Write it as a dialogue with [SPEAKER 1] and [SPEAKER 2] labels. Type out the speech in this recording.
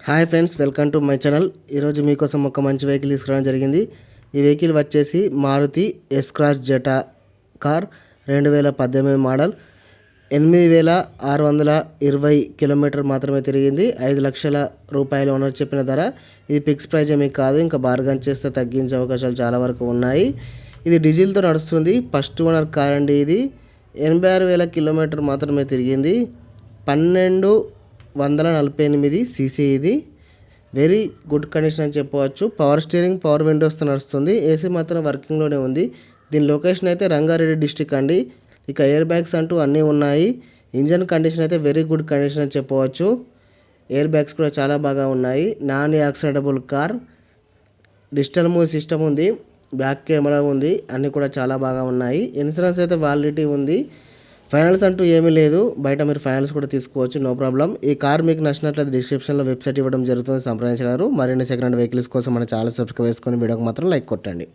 [SPEAKER 1] Hi friends, welcome to my channel. ఈరోజు మీకోసం ఒక మంచి వెహికల్ తీసుకురావడం జరిగింది. ఈ వెహికల్ వచ్చేసి Maruti S Cross Zeta car 2018 model. 8620 kilometer మాత్రమే తిరిగింది. 5 లక్షల రూపాయలు ఓనర్ చెప్పిన ధర. ఇది ఫిక్స్ ప్రైజ్ ఏమీ కాదు, ఇంకా బార్గన్ చేస్తే తగ్గించే అవకాశాలు చాలా వరకు ఉన్నాయి. ఇది డీజిల్తో నడుస్తుంది. ఫస్ట్ ఓనర్ కార్ అండి. ఇది 86,000 కిలోమీటర్ మాత్రమే తిరిగింది. 1248 సీసీ. ఇది వెరీ గుడ్ కండిషన్ అని చెప్పవచ్చు. పవర్ స్టీరింగ్, పవర్ విండోస్తో నడుస్తుంది. ఏసీ మాత్రం వర్కింగ్లోనే ఉంది. దీని లొకేషన్ అయితే రంగారెడ్డి డిస్టిక్ అండి. ఇక ఎయిర్ బ్యాగ్స్ అంటూ అన్నీ ఉన్నాయి. ఇంజన్ కండిషన్ అయితే వెరీ గుడ్ కండిషన్ అని చెప్పవచ్చు. ఎయిర్ బ్యాగ్స్ కూడా చాలా బాగా ఉన్నాయి. Non accidentable car. Digital movie system ఉంది, బ్యాక్ కెమెరా ఉంది, అన్నీ కూడా చాలా బాగా ఉన్నాయి. ఇన్సూరెన్స్ అయితే వ్యాలిడిటీ ఉంది. ఫైనల్స్ అంటూ ఏమీ లేదు. బయట మీరు ఫైనల్స్ కూడా తీసుకోవచ్చు, నో ప్రాబ్లం. ఈ కార్ మీకు నచ్చినట్లయితే డిస్క్రిప్షన్లో వెబ్సైట్ ఇవ్వడం జరుగుతుంది, సంప్రదించగలరు. మరిన్ని సెకండ్ హ్యాండ్ వెహికల్స్ కోసం మన ఛానల్ సబ్స్క్రైబ్ చేసుకొని వీడియోకి మాత్రం లైక్ కొట్టండి.